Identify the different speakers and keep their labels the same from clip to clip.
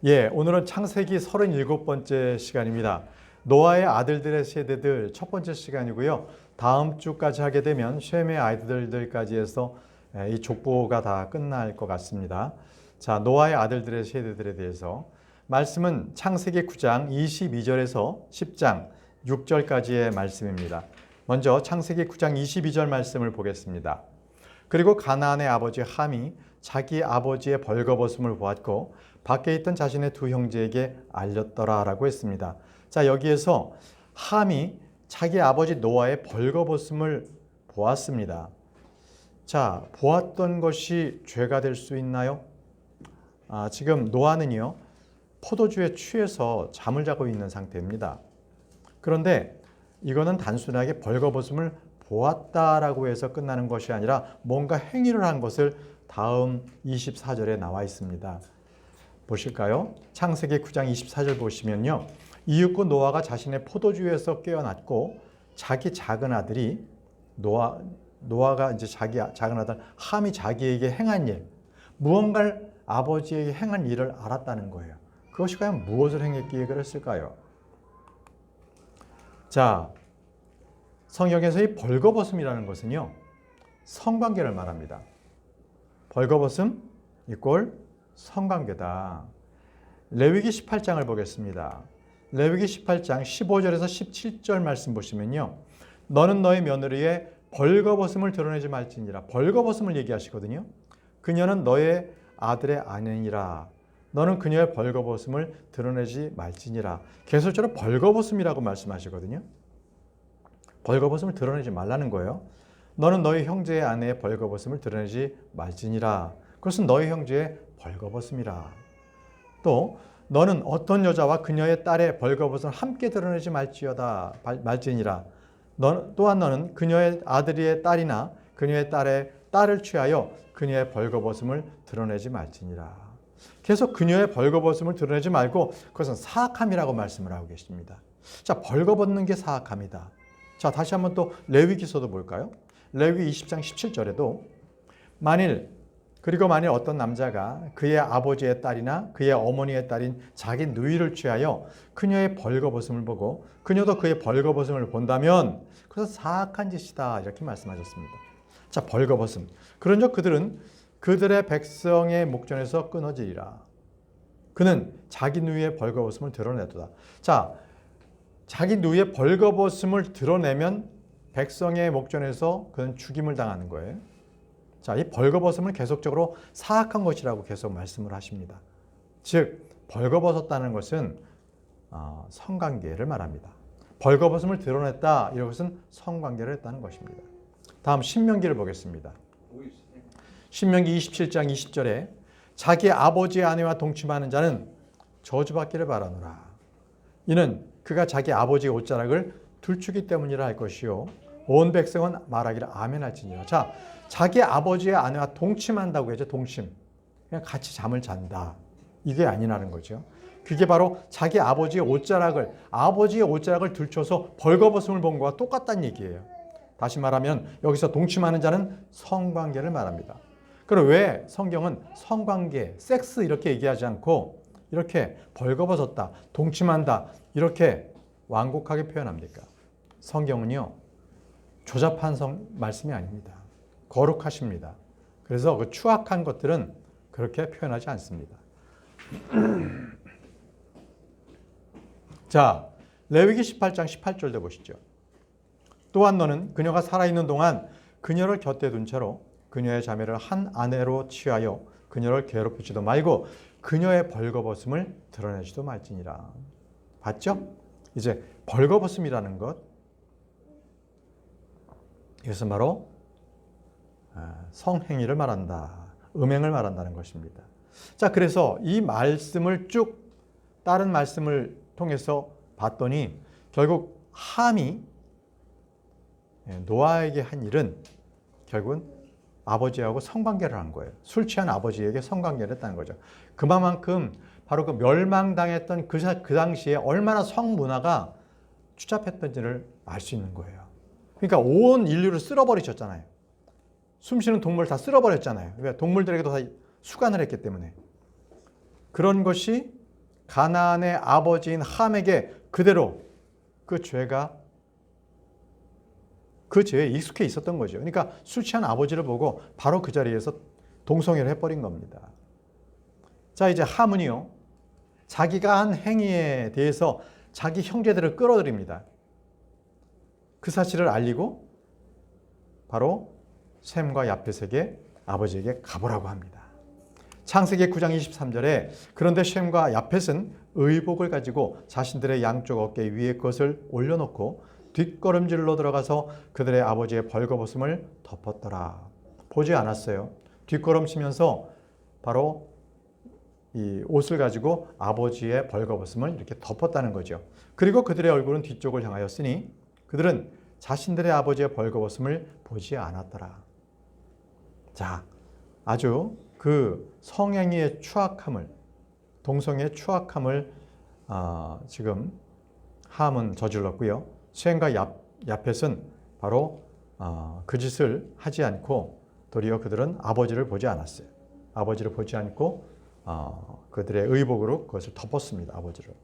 Speaker 1: 오늘은 창세기 37번째 시간입니다. 노아의 아들들의 세대들 첫 번째 시간이고요. 다음 주까지 하게 되면 셈의 아들들까지 해서 이 족보가 다 끝날 것 같습니다. 자, 노아의 아들들의 세대들에 대해서 말씀은 창세기 9장 22절에서 10장 6절까지의 말씀입니다. 먼저 창세기 9장 22절 말씀을 보겠습니다. 그리고 가나안의 아버지 함이 자기 아버지의 벌거벗음을 보았고 밖에 있던 자신의 두 형제에게 알렸더라 라고 했습니다. 자, 여기에서 함이 자기 아버지 노아의 벌거벗음을 보았습니다. 자, 보았던 것이 죄가 될 수 있나요? 지금 노아는요, 포도주에 취해서 잠을 자고 있는 상태입니다. 그런데 이거는 단순하게 벌거벗음을 보았다라고 해서 끝나는 것이 아니라 뭔가 행위를 한 것을 다음 24절에 나와 있습니다. 보실까요? 창세기 9장 24절 보시면요. 이윽고 노아가 자신의 포도주에서 깨어났고 자기 작은 아들이 노아가 이제 자기 작은 아들 함이 자기에게 행한 일, 무언가를 아버지에게 행한 일을 알았다는 거예요. 그것이 과연 무엇을 행했기에 그랬을까요? 자, 성경에서 이 벌거벗음이라는 것은요, 성관계를 말합니다. 벌거벗음 이꼴 성관계다. 레위기 18장을 보겠습니다. 레위기 18장 15절에서 17절 말씀 보시면요. 너는 너의 며느리의 벌거벗음을 드러내지 말지니라. 벌거벗음을 얘기하시거든요. 그녀는 너의 아들의 아내니라. 너는 그녀의 벌거벗음을 드러내지 말지니라. 계속적으로 벌거벗음이라고 말씀하시거든요. 벌거벗음을 드러내지 말라는 거예요. 너는 너희 형제의 아내의 벌거벗음을 드러내지 말지니라. 그것은 너희 형제의 벌거벗음이라. 또 너는 어떤 여자와 그녀의 딸의 벌거벗음을 함께 드러내지 말지니라. 또한 너는 그녀의 아들의 딸이나 그녀의 딸의 딸을 취하여 그녀의 벌거벗음을 드러내지 말지니라. 계속 그녀의 벌거벗음을 드러내지 말고 그것은 사악함이라고 말씀을 하고 계십니다. 자, 벌거벗는 게 사악함이다. 자, 다시 한번 또 레위기서도 볼까요? 레위기 20장 17절에도 만일 어떤 남자가 그의 아버지의 딸이나 그의 어머니의 딸인 자기 누이를 취하여 그녀의 벌거벗음을 보고 그녀도 그의 벌거벗음을 본다면 그것은 사악한 짓이다 이렇게 말씀하셨습니다. 자, 벌거벗음. 그런즉 그들은 그들의 백성의 목전에서 끊어지리라. 그는 자기 누이의 벌거벗음을 드러내도다. 자, 자기 누이의 벌거벗음을 드러내면 백성의 목전에서 그는 죽임을 당하는 거예요. 자, 이 벌거벗음을 계속적으로 사악한 것이라고 계속 말씀을 하십니다. 즉, 벌거벗었다는 것은 성관계를 말합니다. 벌거벗음을 드러냈다, 이것은 성관계를 했다는 것입니다. 다음 신명기를 보겠습니다. 신명기 27장 20절에 자기 아버지의 아내와 동침하는 자는 저주받기를 바라노라. 이는 그가 자기 아버지의 옷자락을 들추기 때문이라 할 것이요 온 백성은 말하기를 아멘 할지니라. 자, 자기 아버지의 아내와 동침한다고 해죠. 동침. 그냥 같이 잠을 잔다. 이게 아니라는 거죠. 그게 바로 자기 아버지의 옷자락을 들춰서 벌거벗음을 본 것과 똑같다는 얘기예요. 다시 말하면 여기서 동침하는 자는 성관계를 말합니다. 그럼 왜 성경은 성관계, 섹스 이렇게 얘기하지 않고 이렇게 벌거벗었다, 동침한다 이렇게 완곡하게 표현합니까? 성경은요, 조잡한 말씀이 아닙니다. 거룩하십니다. 그래서 그 추악한 것들은 그렇게 표현하지 않습니다. 자, 레위기 18장 18절도 보시죠. 또한 너는 그녀가 살아있는 동안 그녀를 곁에 둔 채로 그녀의 자매를 한 아내로 취하여 그녀를 괴롭히지도 말고 그녀의 벌거벗음을 드러내지도 말지니라. 봤죠? 이제 벌거벗음이라는 것, 이것은 바로 성행위를 말한다. 음행을 말한다는 것입니다. 자, 그래서 이 말씀을 쭉 다른 말씀을 통해서 봤더니 결국 함이 노아에게 한 일은 결국은 아버지하고 성관계를 한 거예요. 술 취한 아버지에게 성관계를 했다는 거죠. 그만큼 바로 그 멸망당했던 그 당시에 얼마나 성문화가 추잡했던지를 알 수 있는 거예요. 그러니까 온 인류를 쓸어버리셨잖아요. 숨쉬는 동물 다 쓸어버렸잖아요. 왜? 동물들에게도 다 수간을 했기 때문에. 그런 것이 가나안의 아버지인 함에게 그대로 그 죄에 익숙해 있었던 거죠. 그러니까 술 취한 아버지를 보고 바로 그 자리에서 동성애를 해버린 겁니다. 자, 이제 함은요, 자기가 한 행위에 대해서 자기 형제들을 끌어들입니다. 그 사실을 알리고 바로 셈과 야펫에게 아버지에게 가보라고 합니다. 창세기 9장 23절에 그런데 셈과 야펫은 의복을 가지고 자신들의 양쪽 어깨 위에 것을 올려놓고 뒷걸음질로 들어가서 그들의 아버지의 벌거벗음을 덮었더라. 보지 않았어요. 뒷걸음치면서 바로 이 옷을 가지고 아버지의 벌거벗음을 이렇게 덮었다는 거죠. 그리고 그들의 얼굴은 뒤쪽을 향하였으니 그들은 자신들의 아버지의 벌거벗음을 보지 않았더라. 자, 아주 그 성행위의 추악함을, 동성애의 추악함을 지금 함은 저질렀고요. 셈과 야펫은 바로 그 짓을 하지 않고 도리어 그들은 아버지를 보지 않았어요. 아버지를 보지 않고 그들의 의복으로 그것을 덮었습니다. 아버지를.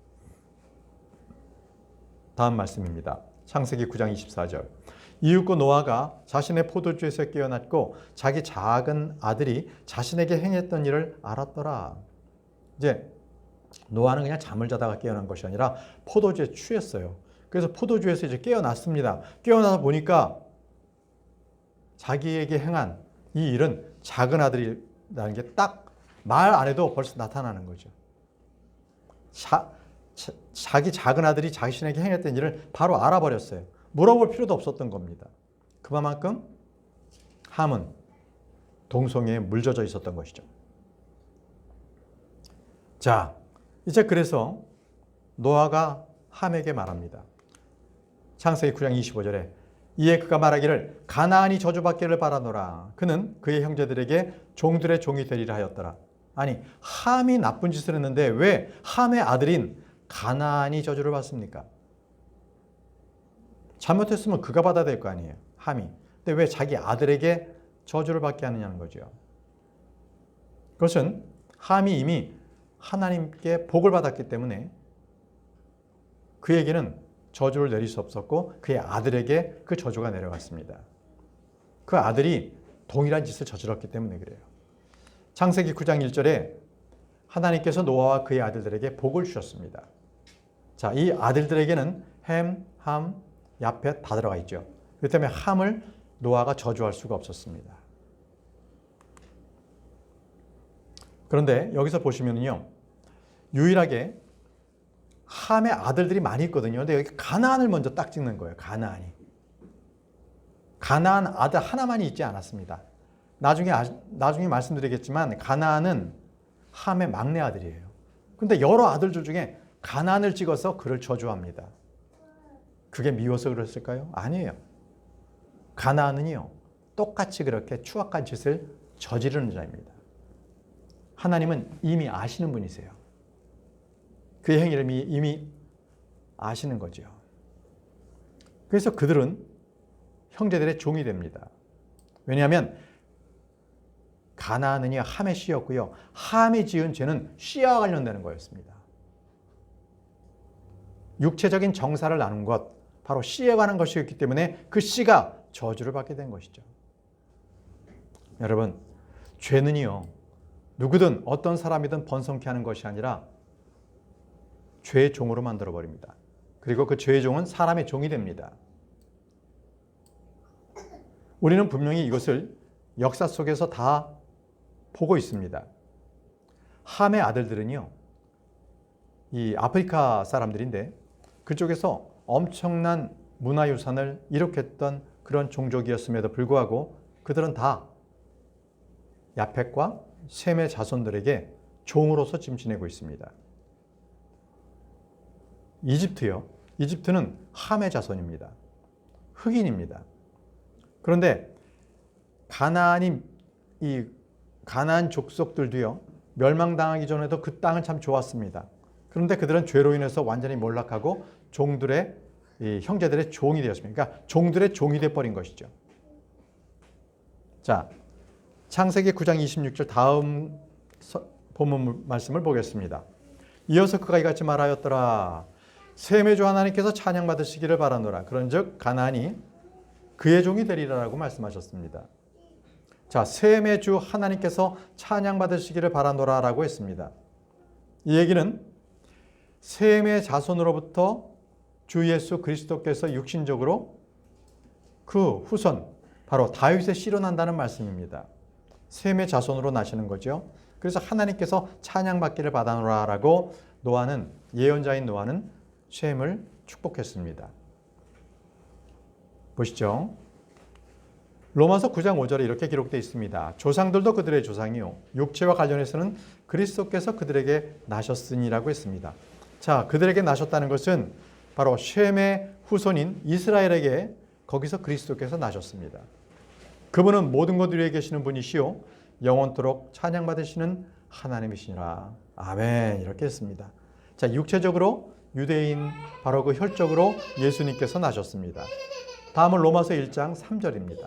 Speaker 1: 다음 말씀입니다. 창세기 9장 24절. 이윽고 노아가 자신의 포도주에서 깨어났고 자기 작은 아들이 자신에게 행했던 일을 알았더라. 이제 노아는 그냥 잠을 자다가 깨어난 것이 아니라 포도주에 취했어요. 그래서 포도주에서 이제 깨어났습니다. 깨어나서 보니까 자기에게 행한 이 일은 작은 아들이라는 게 딱 말 안 해도 벌써 나타나는 거죠. 자기 작은 아들이 자신에게 행했던 일을 바로 알아버렸어요. 물어볼 필요도 없었던 겁니다. 그만큼 함은 동성애에 물젖어 있었던 것이죠. 자, 이제 그래서 노아가 함에게 말합니다. 창세기 9장 25절에 이에 그가 말하기를 가나안이 저주받기를 바라노라. 그는 그의 형제들에게 종들의 종이 되리라 하였더라. 아니, 함이 나쁜 짓을 했는데 왜 함의 아들인 가나안이 저주를 받습니까? 잘못했으면 그가 받아야 될 거 아니에요, 함이. 근데 왜 자기 아들에게 저주를 받게 하느냐는 거죠. 그것은 함이 이미 하나님께 복을 받았기 때문에 그에게는 저주를 내릴 수 없었고 그의 아들에게 그 저주가 내려갔습니다. 그 아들이 동일한 짓을 저질렀기 때문에 그래요. 창세기 9장 1절에 하나님께서 노아와 그의 아들들에게 복을 주셨습니다. 자, 이 아들들에게는 햄, 함, 야펫 다 들어가 있죠. 그렇기 때문에 함을 노아가 저주할 수가 없었습니다. 그런데 여기서 보시면요, 유일하게 함의 아들들이 많이 있거든요. 근데 여기 가나안을 먼저 딱 찍는 거예요. 가나안 아들 하나만이 있지 않았습니다. 나중에 말씀드리겠지만 가나안은 함의 막내 아들이에요. 근데 여러 아들들 중에 가나안을 찍어서 그를 저주합니다. 그게 미워서 그랬을까요? 아니에요. 가나안은요, 똑같이 그렇게 추악한 짓을 저지르는 자입니다. 하나님은 이미 아시는 분이세요. 그의 행위를 이미 아시는 거죠. 그래서 그들은 형제들의 종이 됩니다. 왜냐하면 가나안은요, 함의 씨였고요. 함이 지은 죄는 씨와 관련되는 거였습니다. 육체적인 정사를 나눈 것, 바로 씨에 관한 것이었기 때문에 그 씨가 저주를 받게 된 것이죠. 여러분, 죄는요, 누구든 어떤 사람이든 번성케 하는 것이 아니라 죄의 종으로 만들어버립니다. 그리고 그 죄의 종은 사람의 종이 됩니다. 우리는 분명히 이것을 역사 속에서 다 보고 있습니다. 함의 아들들은요, 이 아프리카 사람들인데 그쪽에서 엄청난 문화유산을 일으켰던 그런 종족이었음에도 불구하고 그들은 다 야펫과 셈의 자손들에게 종으로서 지금 지내고 있습니다. 이집트요. 이집트는 함의 자손입니다. 흑인입니다. 그런데 이 가나안 족속들도요, 멸망당하기 전에도 그 땅은 참 좋았습니다. 그런데 그들은 죄로 인해서 완전히 몰락하고 종들의 형제들의 종이 되었습니다. 그러니까 종들의 종이 되어버린 것이죠. 자, 창세기 9장 26절 다음 본문 말씀을 보겠습니다. 이어서 그가 이같이 말하였더라. 셈의 주 하나님께서 찬양받으시기를 바라노라. 그런즉 가나안이 그의 종이 되리라라고 말씀하셨습니다. 자, 셈의 주 하나님께서 찬양받으시기를 바라노라라고 했습니다. 이 얘기는 셈의 자손으로부터 주 예수 그리스도께서 육신적으로 그 후손 바로 다윗의 씨로 난다는 말씀입니다. 셈의 자손으로 나시는 거죠. 그래서 하나님께서 찬양받기를 바라노라라고 노아는 예언자인 노아는 셈을 축복했습니다. 보시죠. 로마서 9장 5절에 이렇게 기록되어 있습니다. 조상들도 그들의 조상이요 육체와 관련해서는 그리스도께서 그들에게 나셨으니라고 했습니다. 자, 그들에게 나셨다는 것은 바로 셈의 후손인 이스라엘에게 거기서 그리스도께서 나셨습니다. 그분은 모든 것 위에 계시는 분이시요 영원토록 찬양받으시는 하나님이시니라. 아멘. 이렇게 했습니다. 자, 육체적으로 유대인 바로 그 혈적으로 예수님께서 나셨습니다. 다음은 로마서 1장 3절입니다.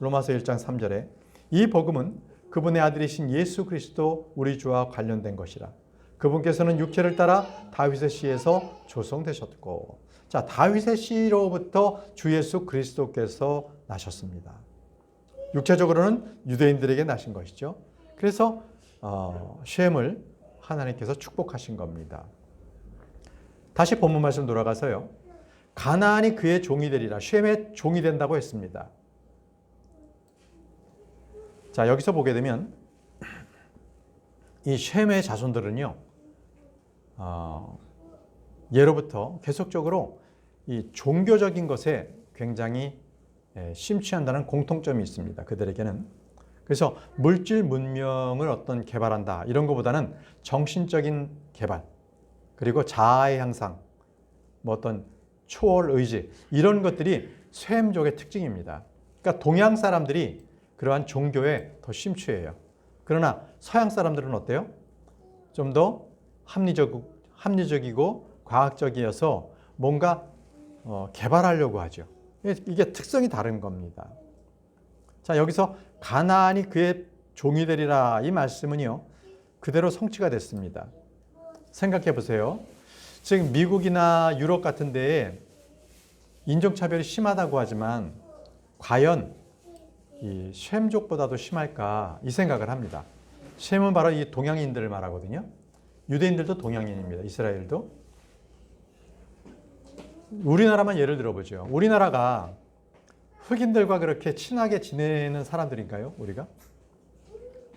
Speaker 1: 로마서 1장 3절에 이 복음은 그분의 아들이신 예수 그리스도 우리 주와 관련된 것이라. 그분께서는 육체를 따라 다윗의 씨에서 조성되셨고, 자, 다윗의 씨로부터 주 예수 그리스도께서 나셨습니다. 육체적으로는 유대인들에게 나신 것이죠. 그래서 셈을 하나님께서 축복하신 겁니다. 다시 본문 말씀 돌아가서요. 가나안이 그의 종이 되리라. 셈의 종이 된다고 했습니다. 자, 여기서 보게 되면 이 셈의 자손들은요. 예로부터 계속적으로 이 종교적인 것에 굉장히 심취한다는 공통점이 있습니다. 그들에게는. 그래서 물질 문명을 어떤 개발한다 이런 것보다는 정신적인 개발 그리고 자아의 향상 뭐 어떤 초월 의지 이런 것들이 셈족의 특징입니다. 그러니까 동양 사람들이 그러한 종교에 더 심취해요. 그러나 서양 사람들은 어때요? 좀 더 합리적이고 과학적이어서 뭔가 개발하려고 하죠. 이게 특성이 다른 겁니다. 자, 여기서 가나안이 그의 종이 되리라 이 말씀은요. 그대로 성취가 됐습니다. 생각해 보세요. 지금 미국이나 유럽 같은 데에 인종차별이 심하다고 하지만 과연 이 셈족보다도 심할까 이 생각을 합니다. 셈은 바로 이 동양인들을 말하거든요. 유대인들도 동양인입니다. 이스라엘도. 우리나라만 예를 들어보죠. 우리나라가 흑인들과 그렇게 친하게 지내는 사람들인가요? 우리가?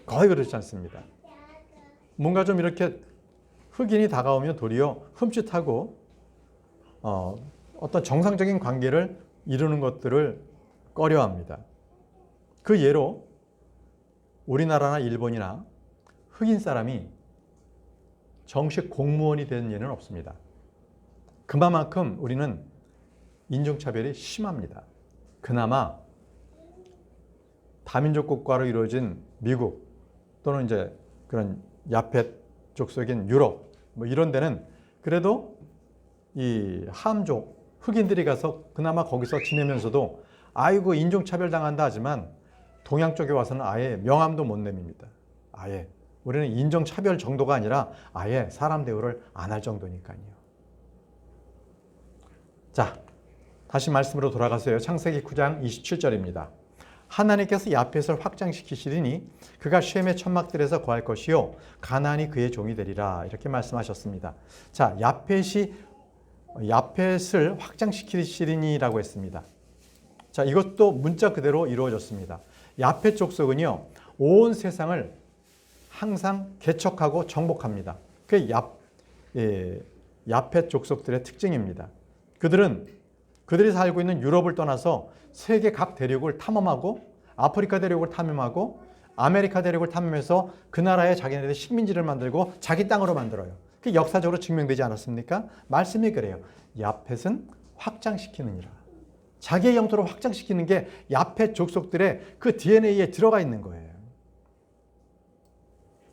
Speaker 1: 거의 그렇지 않습니다. 뭔가 좀 이렇게 흑인이 다가오면 도리어 흠칫하고 어떤 정상적인 관계를 이루는 것들을 꺼려합니다. 그 예로 우리나라나 일본이나 흑인 사람이 정식 공무원이 된 예는 없습니다. 그만큼 우리는 인종차별이 심합니다. 그나마 다민족 국가로 이루어진 미국 또는 이제 그런 야펫 족속인 유럽 뭐 이런 데는 그래도 이 함족 흑인들이 가서 그나마 거기서 지내면서도 아이고 인종차별 당한다 하지만 동양 쪽에 와서는 아예 명함도 못 내밉니다. 아예 우리는 인종차별 정도가 아니라 아예 사람 대우를 안 할 정도니까요. 자, 다시 말씀으로 돌아가서요. 창세기 9장 27절입니다. 하나님께서 야펫을 확장시키시리니 그가 셈의 천막들에서 거할 것이요 가나안이 그의 종이 되리라 이렇게 말씀하셨습니다. 자, 야펫을 확장시키시리니라고 했습니다. 자, 이것도 문자 그대로 이루어졌습니다. 야펫 족속은요 온 세상을 항상 개척하고 정복합니다. 그게 야펫 족속들의 특징입니다. 그들이 살고 있는 유럽을 떠나서 세계 각 대륙을 탐험하고 아프리카 대륙을 탐험하고 아메리카 대륙을 탐험해서 그 나라에 자기네들의 식민지를 만들고 자기 땅으로 만들어요. 그게 역사적으로 증명되지 않았습니까? 말씀이 그래요. 야펫은 확장시키느니라. 자기의 영토를 확장시키는 게 야펫 족속들의 그 DNA에 들어가 있는 거예요.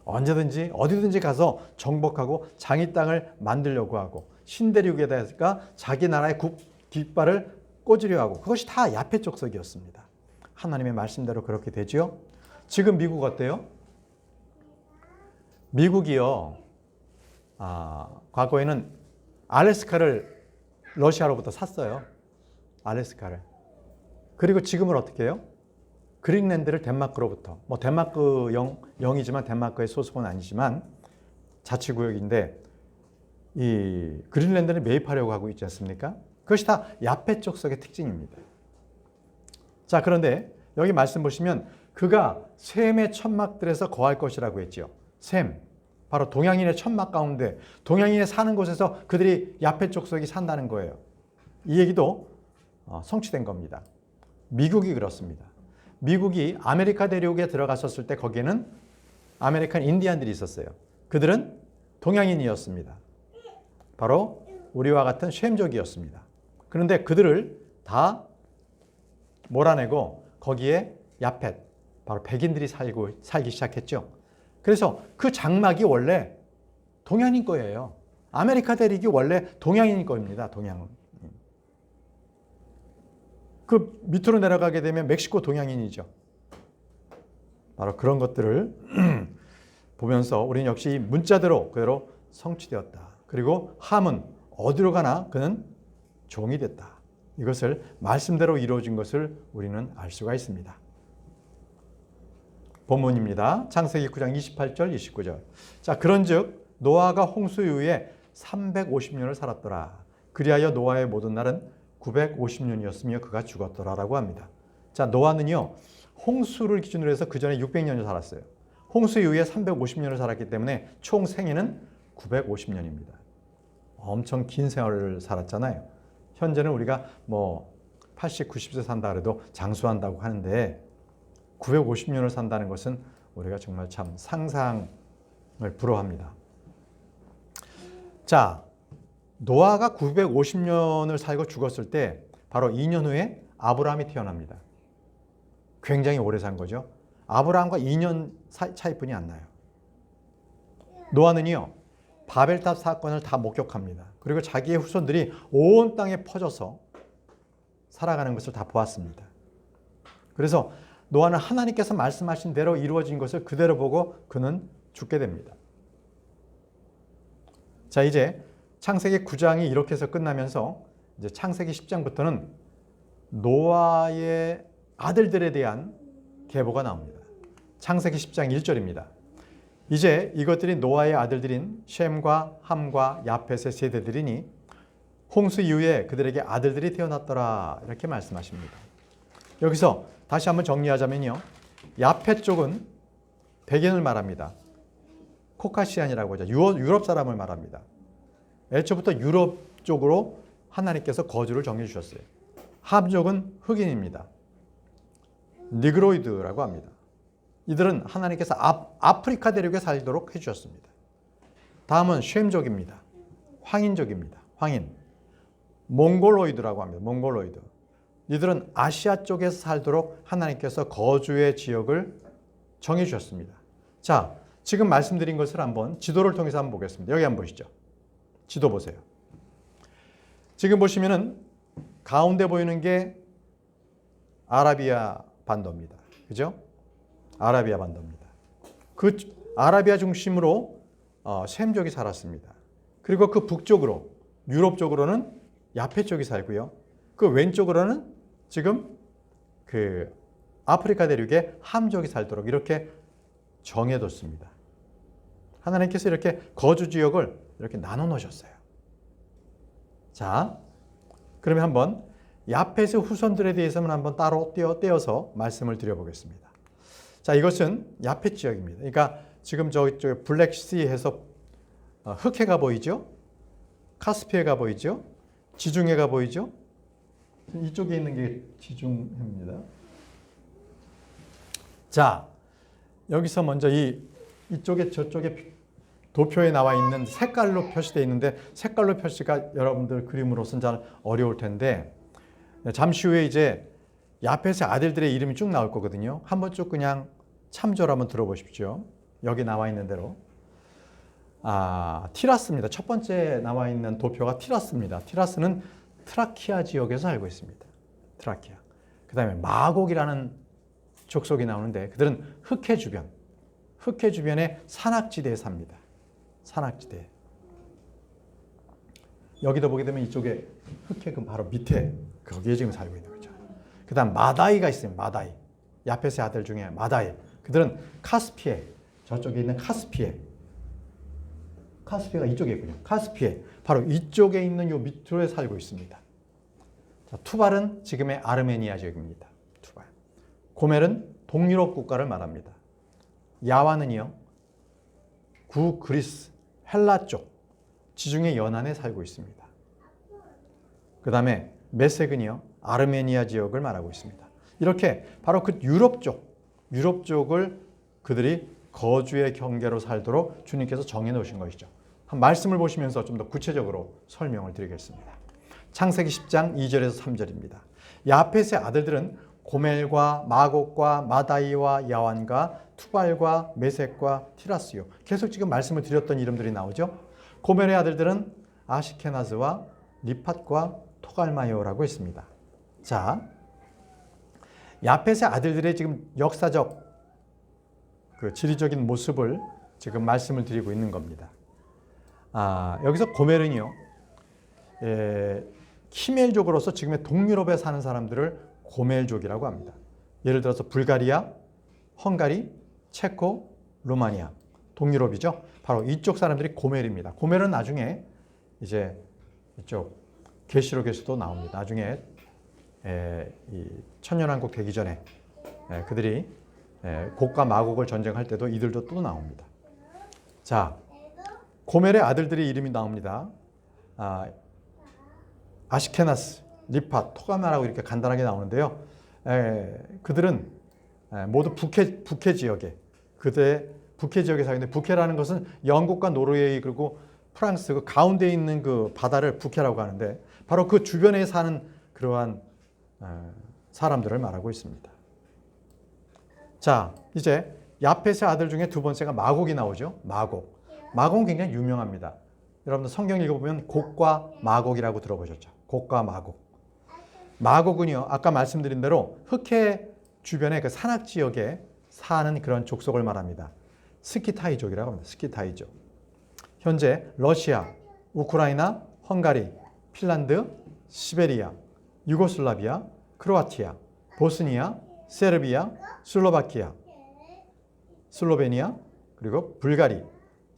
Speaker 1: 언제든지 어디든지 가서 정복하고 자기 땅을 만들려고 하고 신대륙에다가 자기 나라의 깃발을 꽂으려 하고 그것이 다 야펫 족속이었습니다. 하나님의 말씀대로 그렇게 되죠. 지금 미국 어때요? 미국이요. 과거에는 알래스카를 러시아로부터 샀어요. 알래스카를. 그리고 지금은 어떻게 해요? 그린랜드를 덴마크로부터, 뭐 덴마크 영이지만 덴마크의 소속은 아니지만 자치구역인데 이 그린랜드를 매입하려고 하고 있지 않습니까? 그것이 다 야페 족속의 특징입니다. 자, 그런데 여기 말씀 보시면 그가 셈의 천막들에서 거할 것이라고 했죠. 셈, 바로 동양인의 천막 가운데 동양인이 사는 곳에서 그들이 야페 족속이 산다는 거예요. 이 얘기도 성취된 겁니다. 미국이 그렇습니다. 미국이 아메리카 대륙에 들어갔었을 때 거기에는 아메리칸 인디안들이 있었어요. 그들은 동양인이었습니다. 바로 우리와 같은 셈족이었습니다. 그런데 그들을 다 몰아내고 거기에 야펫, 바로 백인들이 살기 시작했죠. 그래서 그 장막이 원래 동양인 거예요. 아메리카 대륙이 원래 동양인 겁니다. 동양인. 그 밑으로 내려가게 되면 멕시코 동양인이죠. 바로 그런 것들을 보면서 우리는 역시 문자대로 그대로 성취되었다. 그리고 함은 어디로 가나 그는 종이 됐다. 이것을 말씀대로 이루어진 것을 우리는 알 수가 있습니다. 본문입니다. 창세기 9장 28절 29절. 자, 그런즉 노아가 홍수 이후에 350년을 살았더라. 그리하여 노아의 모든 날은 950년이었으며 그가 죽었더라라고 합니다. 자, 노아는요, 홍수를 기준으로 해서 그 전에 600년을 살았어요. 홍수 이후에 350년을 살았기 때문에 총 생애는 950년입니다. 엄청 긴 세월을 살았잖아요. 현재는 우리가 뭐 80, 90세 산다 그래도 장수한다고 하는데 950년을 산다는 것은 우리가 정말 참 상상을 불허합니다. 자, 노아가 950년을 살고 죽었을 때 바로 2년 후에 아브라함이 태어납니다. 굉장히 오래 산 거죠. 아브라함과 2년 차이뿐이 안 나요. 노아는요, 바벨탑 사건을 다 목격합니다. 그리고 자기의 후손들이 온 땅에 퍼져서 살아가는 것을 다 보았습니다. 그래서 노아는 하나님께서 말씀하신 대로 이루어진 것을 그대로 보고 그는 죽게 됩니다. 자, 이제 창세기 9장이 이렇게 해서 끝나면서 이제 창세기 10장부터는 노아의 아들들에 대한 계보가 나옵니다. 창세기 10장 1절입니다. 이제 이것들이 노아의 아들들인 셈과 함과 야펫의 세대들이니 홍수 이후에 그들에게 아들들이 태어났더라. 이렇게 말씀하십니다. 여기서 다시 한번 정리하자면요. 야펫 쪽은 백인을 말합니다. 코카시안이라고 하죠. 유럽 사람을 말합니다. 애초부터 유럽 쪽으로 하나님께서 거주를 정해 주셨어요. 함 쪽은 흑인입니다. 니그로이드라고 합니다. 이들은 하나님께서 아프리카 대륙에 살도록 해주셨습니다. 다음은 셈족입니다. 황인족입니다. 황인. 몽골로이드라고 합니다. 몽골로이드. 이들은 아시아 쪽에서 살도록 하나님께서 거주의 지역을 정해 주셨습니다. 자, 지금 말씀드린 것을 한번 지도를 통해서 한번 보겠습니다. 여기 한번 보시죠. 지도 보세요. 지금 보시면은 가운데 보이는 게 아라비아 반도입니다. 그죠? 아라비아 반도입니다. 그 아라비아 중심으로 셈족이 살았습니다. 그리고 그 북쪽으로 유럽 쪽으로는 야페 쪽이 살고요. 그 왼쪽으로는 지금 그 아프리카 대륙에 함족이 살도록 이렇게 정해뒀습니다. 하나님께서 이렇게 거주 지역을 이렇게 나눠 놓으셨어요. 자, 그러면 한번 야펫의 후손들에 대해서는 한번 따로 떼어서 말씀을 드려보겠습니다. 자, 이것은 야펫 지역입니다. 그러니까 지금 저기 블랙시해서 흑해가 보이죠? 카스피해가 보이죠? 지중해가 보이죠? 이쪽에 있는 게 지중해입니다. 자, 여기서 먼저 이쪽에 저쪽에 도표에 나와 있는 색깔로 표시되어 있는데 색깔로 표시가 여러분들 그림으로서는 잘 어려울 텐데 잠시 후에 이제 야펫의 아들들의 이름이 쭉 나올 거거든요. 한번 쭉 그냥 참조를 한번 들어보십시오. 여기 나와 있는 대로. 티라스입니다. 첫 번째 나와 있는 도표가 티라스입니다. 티라스는 트라키아 지역에서 살고 있습니다. 트라키아. 그 다음에 마곡이라는 족속이 나오는데 그들은 흑해 주변에 산악지대에 삽니다. 산악지대. 여기도 보게 되면 이쪽에 흑해 그 바로 밑에 거기에 지금 살고 있는 거죠. 그 다음 마다이가 있어요. 마다이. 야펫의 아들 중에 마다이. 그들은 카스피해. 저쪽에 있는 카스피해. 카스피해가 이쪽에 있군요. 카스피해. 바로 이쪽에 있는 요 밑으로 살고 있습니다. 자, 투발은 지금의 아르메니아 지역입니다. 투발. 고멜은 동유럽 국가를 말합니다. 야완은요, 구그리스, 헬라 쪽, 지중해 연안에 살고 있습니다. 그 다음에 메섹은요, 아르메니아 지역을 말하고 있습니다. 이렇게 바로 그 유럽 쪽을 그들이 거주의 경계로 살도록 주님께서 정해 놓으신 것이죠. 한 말씀을 보시면서 좀 더 구체적으로 설명을 드리겠습니다. 창세기 10장 2절에서 3절입니다. 야펫의 아들들은 고멜과 마곡과 마다이와 야완과 투발과 메섹과 티라스요. 계속 지금 말씀을 드렸던 이름들이 나오죠. 고멜의 아들들은 아시케나즈와 리팟과 토갈마요라고 했습니다. 자, 야펫의 아들들의 지금 역사적 그 지리적인 모습을 지금 말씀을 드리고 있는 겁니다. 여기서 고멜은요, 키멜족으로서 지금의 동유럽에 사는 사람들을 고멜족이라고 합니다. 예를 들어서 불가리아, 헝가리, 체코, 루마니아, 동유럽이죠. 바로 이쪽 사람들이 고멜입니다. 고멜은 나중에 이제 이쪽 계시록에서도 나옵니다. 나중에 이 천년왕국 되기 전에 그들이 곡과 마곡을 전쟁할 때도 이들도 또 나옵니다. 자, 고멜의 아들들의 이름이 나옵니다. 아시케나스, 리팟, 토가마라고 이렇게 간단하게 나오는데요. 그들은 모두 북해 지역에, 그때 북해 지역에 살고 있는데, 북해라는 것은 영국과 노르웨이 그리고 프랑스 그 가운데 있는 그 바다를 북해라고 하는데, 바로 그 주변에 사는 그러한 사람들을 말하고 있습니다. 자, 이제 야펫의 아들 중에 두 번째가 마곡이 나오죠. 마곡은 굉장히 유명합니다. 여러분들 성경 읽어보면 곡과 마곡이라고 들어보셨죠. 곡과 마곡. 마곡은요, 아까 말씀드린 대로 흑해 주변의 그 산악 지역에 사는 그런 족속을 말합니다. 스키타이족이라고 합니다. 스키타이족. 현재 러시아, 우크라이나, 헝가리, 핀란드, 시베리아, 유고슬라비아, 크로아티아, 보스니아, 세르비아, 슬로바키아, 슬로베니아, 그리고 불가리,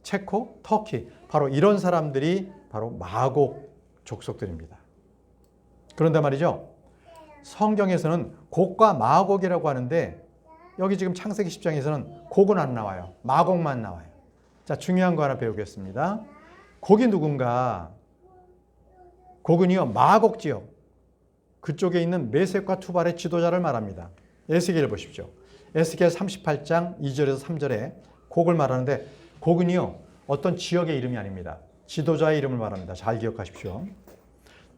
Speaker 1: 체코, 터키. 바로 이런 사람들이 바로 마곡 족속들입니다. 그런데 말이죠, 성경에서는 곡과 마곡이라고 하는데 여기 지금 창세기 10장에서는 곡은 안 나와요. 마곡만 나와요. 자, 중요한 거 하나 배우겠습니다. 곡이 누군가? 곡은요, 마곡 지역, 그쪽에 있는 메섹과 투발의 지도자를 말합니다. 에스겔을 보십시오. 에스겔 38장 2절에서 3절에 곡을 말하는데, 곡은요, 어떤 지역의 이름이 아닙니다. 지도자의 이름을 말합니다. 잘 기억하십시오.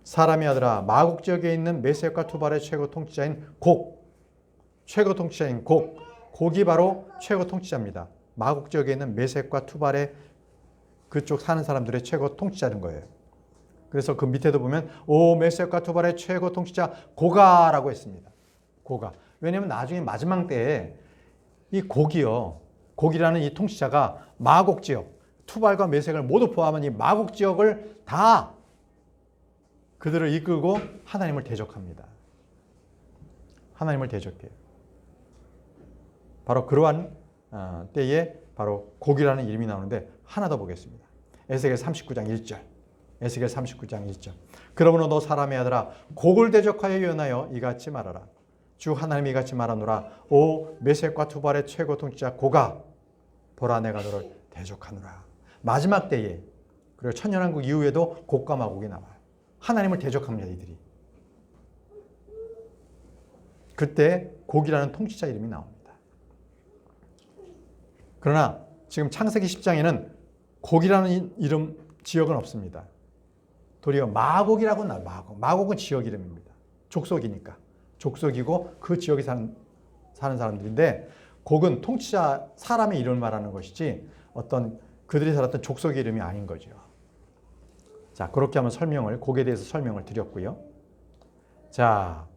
Speaker 1: 사람의 아들아, 마곡 지역에 있는 메섹과 투발의 최고 통치자인 곡이 바로 최고 통치자입니다. 마곡 지역에 있는 메섹과 투발의 그쪽 사는 사람들의 최고 통치자인 거예요. 그래서 그 밑에도 보면 오 메섹과 투발의 최고 통치자 고가라고 했습니다. 고가. 왜냐하면 나중에 마지막 때에 이 곡이라는 이 통치자가 마곡 지역, 투발과 메섹을 모두 포함한 이 마곡 지역을 다 그들을 이끌고 하나님을 대적합니다. 하나님을 대적해요. 바로 그러한 때에 바로 곡이라는 이름이 나오는데 하나 더 보겠습니다. 에스겔 39장 1절. 에스겔 39장 1절. 그러므로 너 사람의 아들아 곡을 대적하여 예언하여 이같이 말하라. 주 하나님이 이같이 말하노라. 오 메섹과 투발의 최고 통치자 고가, 보라 내가 너를 대적하노라. 마지막 때에, 그리고 천년왕국 이후에도 곡과 마곡이 나와요. 하나님을 대적합니다. 이들이. 그때 곡이라는 통치자 이름이 나옵니다. 그러나 지금 창세기 10장에는 곡이라는 이름 지역은 없습니다. 도리어 마곡이라고 나와요. 마곡은 지역 이름입니다. 족속이니까. 족속이고 그 지역에 사는 사람들인데, 곡은 통치자 사람의 이름을 말하는 것이지 어떤 그들이 살았던 족속의 이름이 아닌 거죠. 자, 그렇게 하면 곡에 대해서 설명을 드렸고요. 자,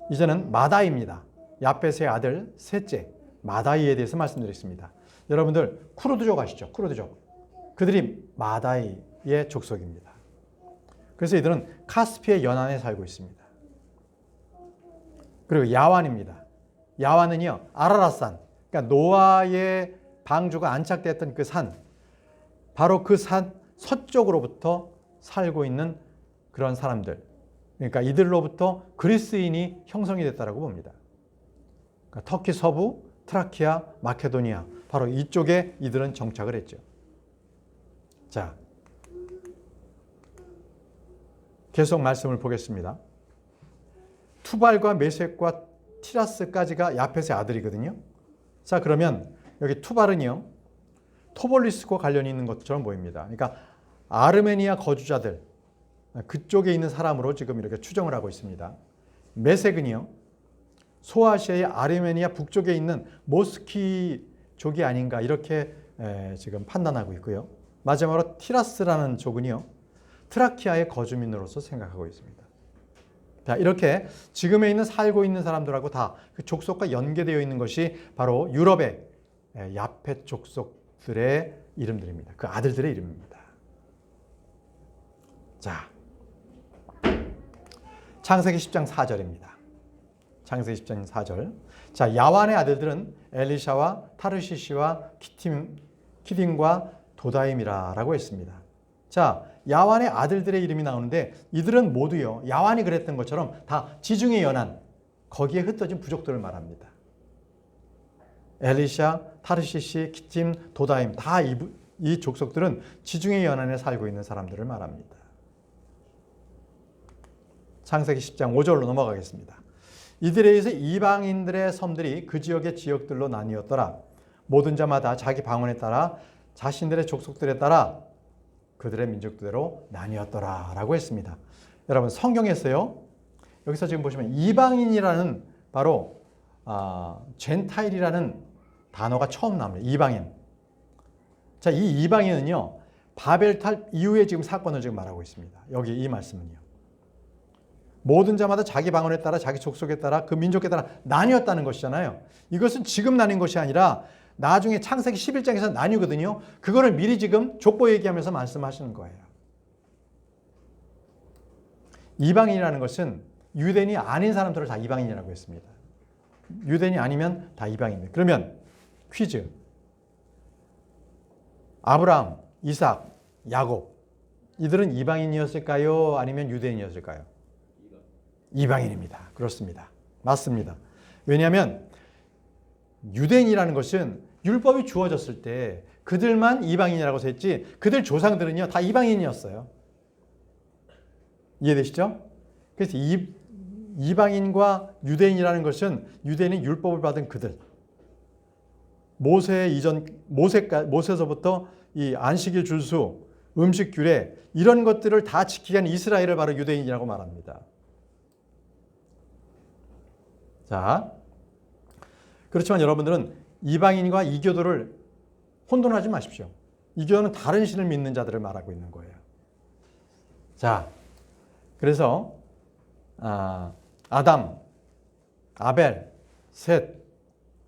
Speaker 1: 이제는 마다이입니다. 야펫의 아들 셋째 마다이에 대해서 말씀드리겠습니다. 여러분들 쿠르드족 아시죠? 쿠르드족. 그들이 마다이의 족속입니다. 그래서 이들은 카스피의 연안에 살고 있습니다. 그리고 야완입니다. 야완은요, 아라랏산, 그러니까 노아의 방주가 안착되었던 그 산, 바로 그 산 서쪽으로부터 살고 있는 그런 사람들. 그러니까 이들로부터 그리스인이 형성이 됐다고 봅니다. 그러니까 터키 서부, 트라키아, 마케도니아, 바로 이쪽에 이들은 정착을 했죠. 자, 계속 말씀을 보겠습니다. 투발과 메섹과 티라스까지가 야펫의 아들이거든요. 자, 그러면 여기 투발은요, 토볼리스과 관련이 있는 것처럼 보입니다. 그러니까 아르메니아 거주자들, 그쪽에 있는 사람으로 지금 이렇게 추정을 하고 있습니다. 메섹은요, 소아시아의 아르메니아 북쪽에 있는 모스키족이 아닌가 이렇게 지금 판단하고 있고요. 마지막으로 티라스라는 족은요, 트라키아의 거주민으로서 생각하고 있습니다. 자, 이렇게 지금에 있는 살고 있는 사람들하고 다 그 족속과 연계되어 있는 것이 바로 유럽의 야펫 족속들의 이름들입니다. 그 아들들의 이름입니다. 자, 창세기 10장 4절입니다. 창세기 10장 4절. 자, 야완의 아들들은 엘리샤와 타르시시와 키딤과 도다임이라고 했습니다. 자, 야완의 아들들의 이름이 나오는데 이들은 모두요, 야완이 그랬던 것처럼 다 지중해 연안, 거기에 흩어진 부족들을 말합니다. 엘리샤, 타르시시, 키팀, 도다임, 다 이 족속들은 지중해 연안에 살고 있는 사람들을 말합니다. 창세기 10장 5절로 넘어가겠습니다. 이들에 의해서 이방인들의 섬들이 그 지역의 지역들로 나뉘었더라. 모든 자마다 자기 방언에 따라 자신들의 족속들에 따라 그들의 민족대로 나뉘었더라 라고 했습니다. 여러분, 성경에서요, 여기서 지금 보시면 이방인이라는 바로 젠타일이라는 단어가 처음 나옵니다. 이방인. 자, 이 이방인은요, 바벨탑 이후에 지금 사건을 지금 말하고 있습니다. 여기 이 말씀은요, 모든 자마다 자기 방언에 따라 자기 족속에 따라 그 민족에 따라 나뉘었다는 것이잖아요. 이것은 지금 나뉜 것이 아니라 나중에 창세기 11장에서 나뉘거든요. 그거를 미리 지금 족보 얘기하면서 말씀하시는 거예요. 이방인이라는 것은 유대인이 아닌 사람들을 다 이방인이라고 했습니다. 유대인이 아니면 다 이방인입니다. 그러면 퀴즈. 아브라함, 이삭, 야곱, 이들은 이방인이었을까요? 아니면 유대인이었을까요? 이방인입니다. 그렇습니다. 맞습니다. 왜냐하면 유대인이라는 것은 율법이 주어졌을 때 그들만 이방인이라고 했지 그들 조상들은요 다 이방인이었어요. 이해되시죠? 그래서 이방인과 유대인이라는 것은 유대인은 율법을 받은 그들, 모세서부터 이 안식일 줄수, 음식 규례 이런 것들을 다 지키게 한 이스라엘을 바로 유대인이라고 말합니다. 자, 그렇지만 여러분들은 이방인과 이교도를 혼돈하지 마십시오. 이교도는 다른 신을 믿는 자들을 말하고 있는 거예요. 자, 그래서 아담, 아벨, 셋,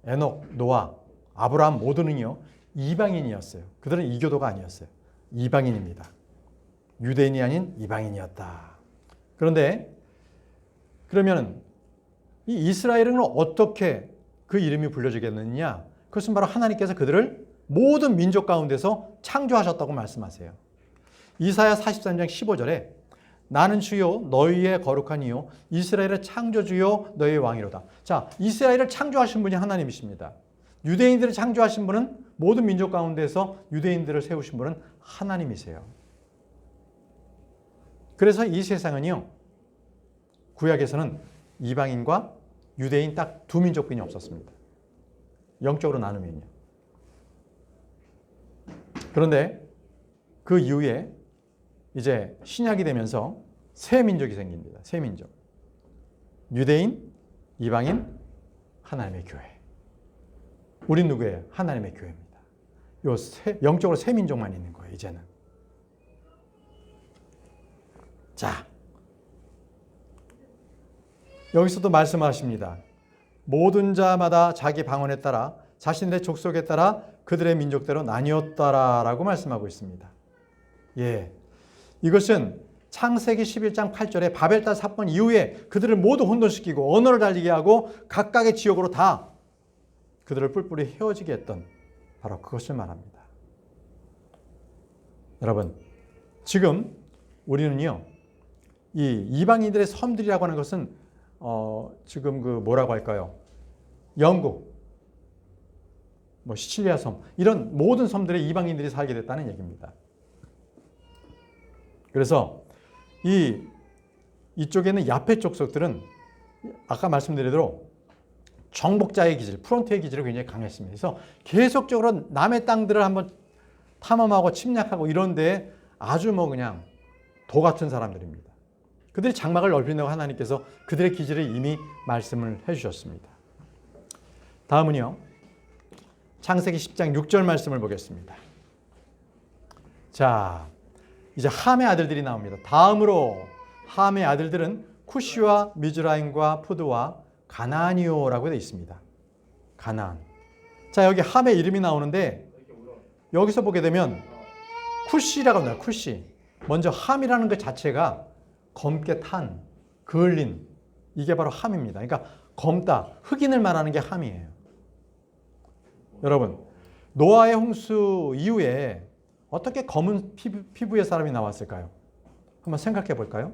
Speaker 1: 에녹, 노아, 아브라함 모두는요 이방인이었어요. 그들은 이교도가 아니었어요. 이방인입니다. 유대인이 아닌 이방인이었다. 그런데 그러면 이 이스라엘은 어떻게 그 이름이 불려지겠느냐? 그것은 바로 하나님께서 그들을 모든 민족 가운데서 창조하셨다고 말씀하세요. 이사야 43장 15절에 나는 주요 너희의 거룩한 이요 이스라엘의 창조주요 너희의 왕이로다. 자, 이스라엘을 창조하신 분이 하나님이십니다. 유대인들을 창조하신 분은 모든 민족 가운데서 유대인들을 세우신 분은 하나님이세요. 그래서 이 세상은요, 구약에서는 이방인과 유대인 딱 두 민족뿐이 없었습니다. 영적으로 나누면요. 그런데 그 이후에 이제 신약이 되면서 새 민족이 생깁니다. 새 민족. 유대인, 이방인, 하나님의 교회. 우린 누구예요? 하나님의 교회입니다. 영적으로 새 민족만 있는 거예요, 이제는. 자, 여기서도 말씀하십니다. 모든 자마다 자기 방언에 따라 자신들의 족속에 따라 그들의 민족대로 나뉘었다라고 말씀하고 있습니다. 예, 이것은 창세기 11장 8절에 바벨탑 사건 이후에 그들을 모두 혼돈시키고 언어를 달리게 하고 각각의 지역으로 다 그들을 뿔뿔이 헤어지게 했던 바로 그것을 말합니다. 여러분, 지금 우리는요, 이 이방인들의 섬들이라고 하는 것은 지금 그 뭐라고 할까요? 영국, 뭐 시칠리아 섬, 이런 모든 섬들에 이방인들이 살게 됐다는 얘기입니다. 그래서 이쪽에는 야페 족속들은 아까 말씀드린 대로 정복자의 기질, 프론트의 기질이 굉장히 강했습니다. 그래서 계속적으로 남의 땅들을 한번 탐험하고 침략하고 이런 데에 아주 뭐 그냥 도 같은 사람들입니다. 그들이 장막을 넓힌다고 하나님께서 그들의 기질을 이미 말씀을 해주셨습니다. 다음은요, 창세기 10장 6절 말씀을 보겠습니다. 자, 이제 함의 아들들이 나옵니다. 다음으로 함의 아들들은 쿠시와 미즈라임과 푸드와 가나안이요라고 되어 있습니다. 가나안. 자, 여기 함의 이름이 나오는데 여기서 보게 되면 쿠시라고 합니다. 쿠시. 먼저 함이라는 것 자체가 검게 탄, 그을린, 이게 바로 함입니다. 그러니까 검다, 흑인을 말하는 게 함이에요. 여러분, 노아의 홍수 이후에 어떻게 검은 피부의 사람이 나왔을까요? 한번 생각해 볼까요?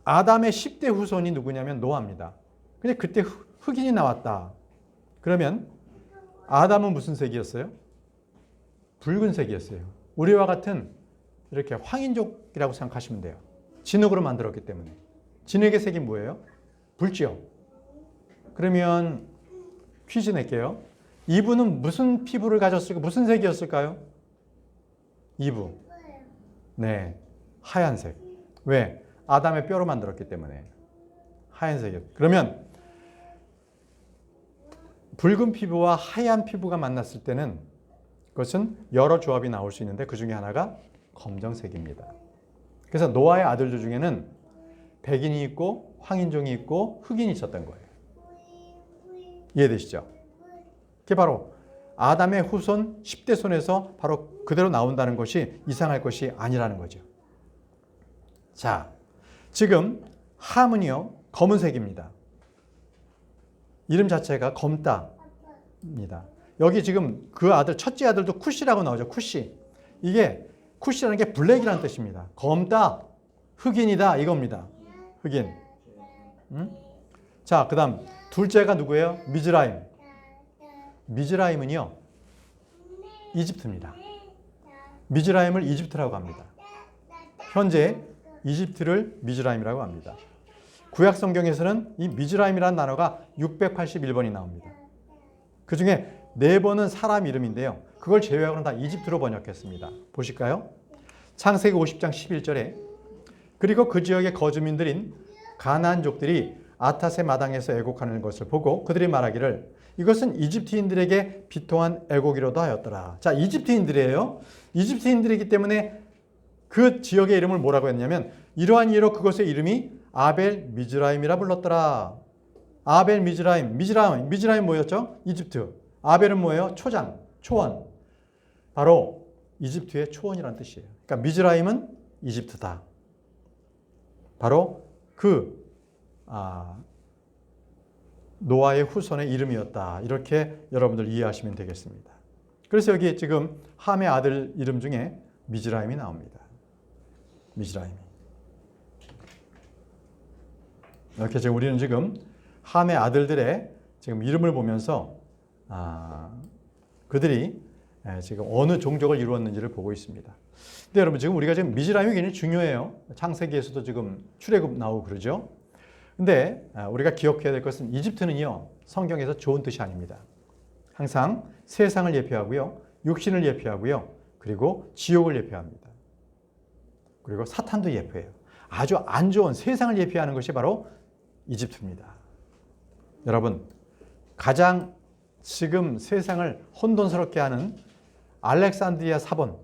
Speaker 1: 아담의 10대 후손이 누구냐면 노아입니다. 근데 그때 흑인이 나왔다. 그러면 아담은 무슨 색이었어요? 붉은색이었어요. 우리와 같은 이렇게 황인족이라고 생각하시면 돼요. 진흙으로 만들었기 때문에. 진흙의 색이 뭐예요? 붉지요. 그러면 퀴즈 낼게요. 이브는 무슨 피부를 가졌을까? 무슨 색이었을까요? 이브. 네, 하얀색. 왜? 아담의 뼈로 만들었기 때문에 하얀색이었어요. 그러면 붉은 피부와 하얀 피부가 만났을 때는 그것은 여러 조합이 나올 수 있는데 그 중에 하나가 검정색입니다. 그래서 노아의 아들들 중에는 백인이 있고 황인종이 있고 흑인이 있었던 거예요. 이해되시죠? 그게 바로 아담의 후손 10대 손에서 바로 그대로 나온다는 것이 이상할 것이 아니라는 거죠. 자, 지금 함은요, 검은색입니다. 이름 자체가 검다입니다. 여기 지금 그 아들, 첫째 아들도 쿠시라고 나오죠. 쿠시. 이게 쿠시라는 게 블랙이라는 뜻입니다. 검다, 흑인이다 이겁니다. 흑인. 자, 그 다음 둘째가 누구예요? 미즈라임. 미즈라임은요, 이집트입니다. 미즈라임을 이집트라고 합니다. 현재 이집트를 미즈라임이라고 합니다. 구약 성경에서는 이 미즈라임이라는 단어가 681번이 나옵니다. 그 중에 4번은 사람 이름인데요. 그걸 제외하고는 다 이집트로 번역했습니다. 보실까요? 창세기 50장 11절에 그리고 그 지역의 거주민들인 가나안족들이 아탓의 마당에서 애곡하는 것을 보고 그들이 말하기를 이것은 이집트인들에게 비통한 애곡이로도 하였더라. 자, 이집트인들이에요. 이집트인들이기 때문에 그 지역의 이름을 뭐라고 했냐면 이러한 이유로 그것의 이름이 아벨 미즈라임이라 불렀더라. 아벨 미즈라임. 미즈라임 뭐였죠? 이집트. 아벨은 뭐예요? 초장, 초원. 바로 이집트의 초원이라는 뜻이에요. 그러니까 미즈라임은 이집트다. 바로 그 노아의 후손의 이름이었다. 이렇게 여러분들 이해하시면 되겠습니다. 그래서 여기 지금 함의 아들 이름 중에 미즈라임이 나옵니다. 미즈라임이. 이렇게 지금 우리는 지금 함의 아들들의 지금 이름을 보면서 그들이 지금 어느 종족을 이루었는지를 보고 있습니다. 근데 여러분 지금 우리가 지금 미즈라임이 굉장히 중요해요. 창세기에서도 지금 출애굽 나오고 그러죠. 근데 우리가 기억해야 될 것은 이집트는요, 성경에서 좋은 뜻이 아닙니다. 항상 세상을 예표하고요, 육신을 예표하고요, 그리고 지옥을 예표합니다. 그리고 사탄도 예표해요. 아주 안 좋은 세상을 예표하는 것이 바로 이집트입니다. 여러분, 가장 지금 세상을 혼돈스럽게 하는 알렉산드리아 사본,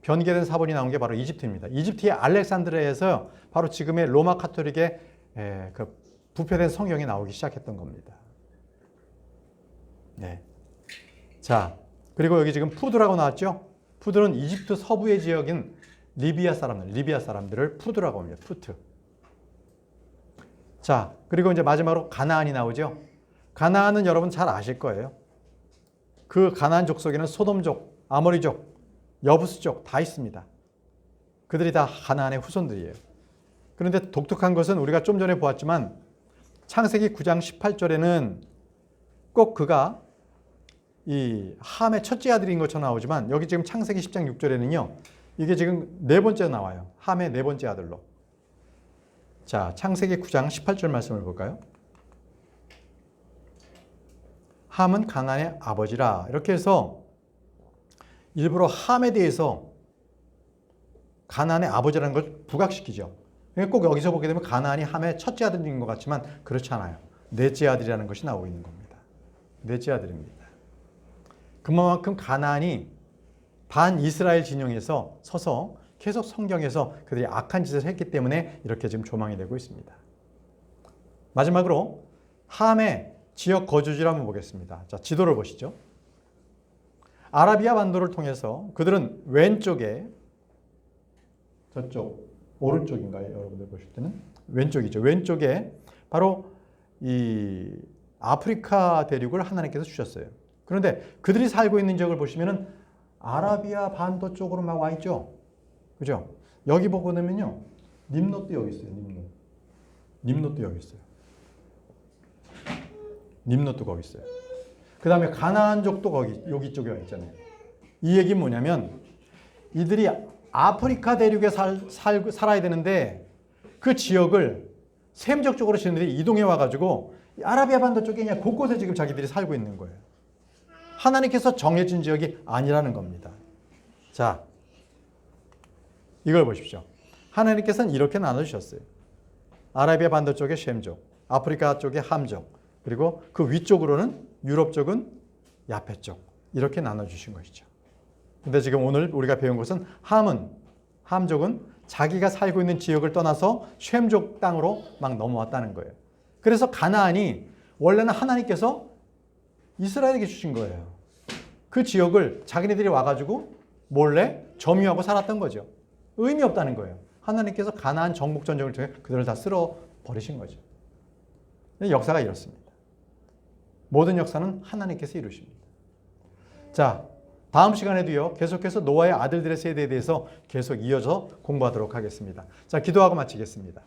Speaker 1: 변개된 사본이 나온 게 바로 이집트입니다. 이집트의 알렉산드리아에서 바로 지금의 로마 카톨릭의 그 부패된 성경이 나오기 시작했던 겁니다. 네. 자, 그리고 여기 지금 푸드라고 나왔죠? 푸드는 이집트 서부의 지역인 리비아 사람들을 푸드라고 합니다. 푸트. 자, 그리고 이제 마지막으로 가나안이 나오죠. 가나안은 여러분 잘 아실 거예요. 그 가나안 족속에는 소돔족, 아모리족, 여부스족 다 있습니다. 그들이 다 가나안의 후손들이에요. 그런데 독특한 것은 우리가 좀 전에 보았지만 창세기 9장 18절에는 꼭 그가 이 함의 첫째 아들인 것처럼 나오지만 여기 지금 창세기 10장 6절에는요. 이게 지금 네 번째 나와요. 함의 네 번째 아들로. 자, 창세기 9장 18절 말씀을 볼까요? 함은 가나안의 아버지라. 이렇게 해서 일부러 함에 대해서 가나안의 아버지라는 걸 부각시키죠. 꼭 여기서 보게 되면 가나안이 함의 첫째 아들인 것 같지만 그렇지 않아요. 넷째 아들이라는 것이 나오고 있는 겁니다. 넷째 아들입니다. 그만큼 가나안이 반이스라엘 진영에서 서서 계속 성경에서 그들이 악한 짓을 했기 때문에 이렇게 지금 조망이 되고 있습니다. 마지막으로 함의 지역 거주지를 한번 보겠습니다. 자, 지도를 보시죠. 아라비아 반도를 통해서 그들은 왼쪽에 저쪽 오른쪽인가요? 여러분들 보실 때는 왼쪽이죠. 왼쪽에 바로 이 아프리카 대륙을 하나님께서 주셨어요. 그런데 그들이 살고 있는 지역을 보시면은 아라비아 반도 쪽으로 막 와 있죠. 그죠? 여기 보고 나면요. 님롯도 여기 있어요. 님롯도 여기 있어요. 님롯도 거기 있어요. 그 다음에 가나안족도 여기 쪽에 와 있잖아요. 이 얘기는 뭐냐면 이들이 아프리카 대륙에 살아야 되는데 그 지역을 셈적 쪽으로 지는들이 이동해 와가지고 아라비아 반도 쪽에 그냥 곳곳에 지금 자기들이 살고 있는 거예요. 하나님께서 정해진 지역이 아니라는 겁니다. 자, 이걸 보십시오. 하나님께서는 이렇게 나눠주셨어요. 아라비아 반도 쪽에 셈족, 아프리카 쪽에 함족, 그리고 그 위쪽으로는 유럽 쪽은 야페 쪽 이렇게 나눠주신 것이죠. 근데 지금 오늘 우리가 배운 것은 함족은 자기가 살고 있는 지역을 떠나서 셈족 땅으로 막 넘어왔다는 거예요. 그래서 가나안이 원래는 하나님께서 이스라엘에게 주신 거예요. 그 지역을 자기네들이 와가지고 몰래 점유하고 살았던 거죠. 의미 없다는 거예요. 하나님께서 가나안 정복 전쟁을 통해 그들을 다 쓸어버리신 거죠. 역사가 이렇습니다. 모든 역사는 하나님께서 이루십니다. 자, 다음 시간에도요. 계속해서 노아의 아들들의 세대에 대해서 계속 이어서 공부하도록 하겠습니다. 자, 기도하고 마치겠습니다.